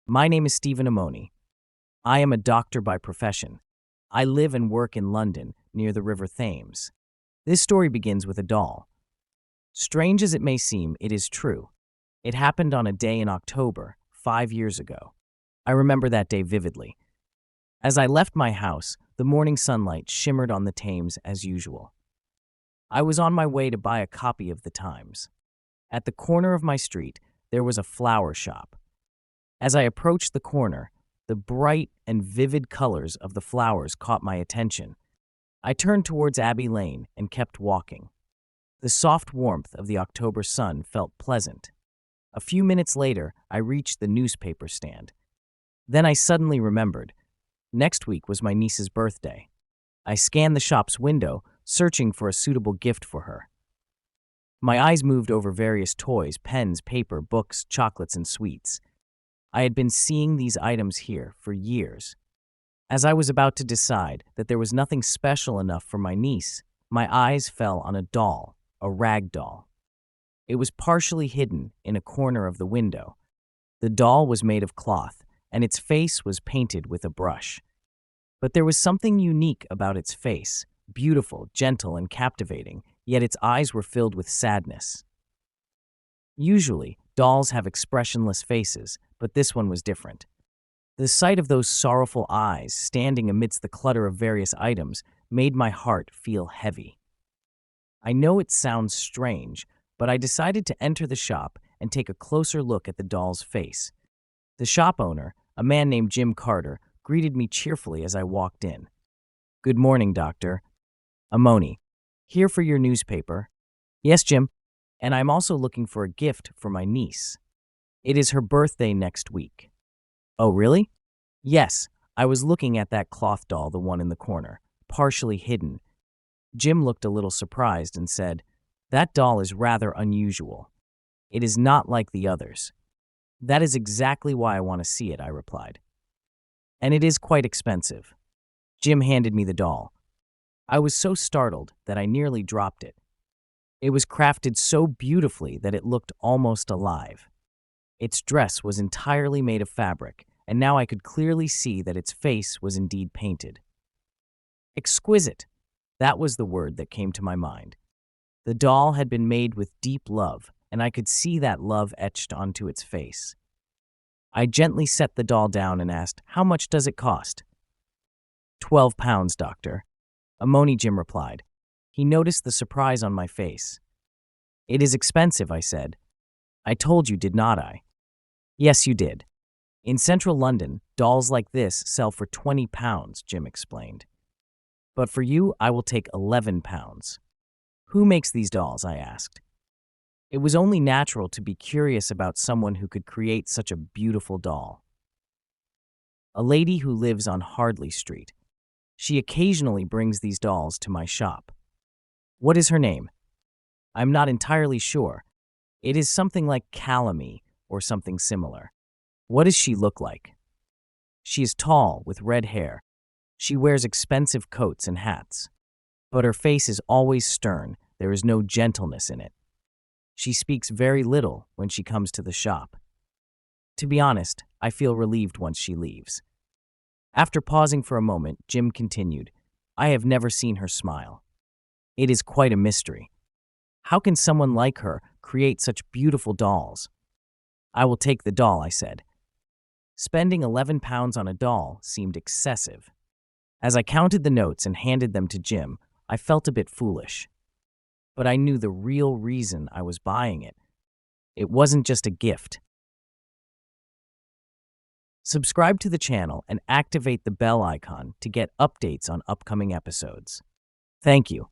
My name is Stephen Amoni. I am a doctor by profession. I live and work in London, near the River Thames. This story begins with a doll. Strange as it may seem, it is true. It happened on a day in October, 5 years ago. I remember that day vividly. As I left my house, the morning sunlight shimmered on the Thames as usual. I was on my way to buy a copy of the Times. At the corner of my street, there was a flower shop. As I approached the corner, the bright and vivid colors of the flowers caught my attention. I turned towards Abbey Lane and kept walking. The soft warmth of the October sun felt pleasant. A few minutes later, I reached the newspaper stand. Then I suddenly remembered. Next week was my niece's birthday. I scanned the shop's window, searching for a suitable gift for her. My eyes moved over various toys, pens, paper, books, chocolates, and sweets. I had been seeing these items here for years. As I was about to decide that there was nothing special enough for my niece, my eyes fell on a doll, a rag doll. It was partially hidden in a corner of the window. The doll was made of cloth, and its face was painted with a brush. But there was something unique about its face, beautiful, gentle, and captivating, yet its eyes were filled with sadness. Usually, dolls have expressionless faces, but this one was different. The sight of those sorrowful eyes standing amidst the clutter of various items made my heart feel heavy. I know it sounds strange, but I decided to enter the shop and take a closer look at the doll's face. The shop owner, a man named Jim Carter, greeted me cheerfully as I walked in. "Good morning, Dr. Amoni. Here for your newspaper." "Yes, Jim. And I'm also looking for a gift for my niece. It is her birthday next week." "Oh, really?" "Yes, I was looking at that cloth doll, the one in the corner, partially hidden." Jim looked a little surprised and said, "That doll is rather unusual. It is not like the others." "That is exactly why I want to see it," I replied. "And it is quite expensive." Jim handed me the doll. I was so startled that I nearly dropped it. It was crafted so beautifully that it looked almost alive. Its dress was entirely made of fabric, and now I could clearly see that its face was indeed painted. Exquisite. That was the word that came to my mind. The doll had been made with deep love, and I could see that love etched onto its face. I gently set the doll down and asked, "How much does it cost?" £12, Doctor. Amoni, Jim replied. He noticed the surprise on my face. "It is expensive," I said. "I told you, did not I?" "Yes, you did. In central London, dolls like this sell for £20, Jim explained. "But for you, I will take £11. "Who makes these dolls?" I asked. It was only natural to be curious about someone who could create such a beautiful doll. "A lady who lives on Hardley Street. She occasionally brings these dolls to my shop." "What is her name?" "I'm not entirely sure. It is something like Calamy or something similar." "What does she look like?" "She is tall, with red hair. She wears expensive coats and hats. But her face is always stern. There is no gentleness in it. She speaks very little when she comes to the shop. To be honest, I feel relieved once she leaves." After pausing for a moment, Jim continued, "I have never seen her smile. It is quite a mystery. How can someone like her create such beautiful dolls?" "I will take the doll," I said. Spending £11 on a doll seemed excessive. As I counted the notes and handed them to Jim, I felt a bit foolish. But I knew the real reason I was buying it. It wasn't just a gift. Subscribe to the channel and activate the bell icon to get updates on upcoming episodes. Thank you.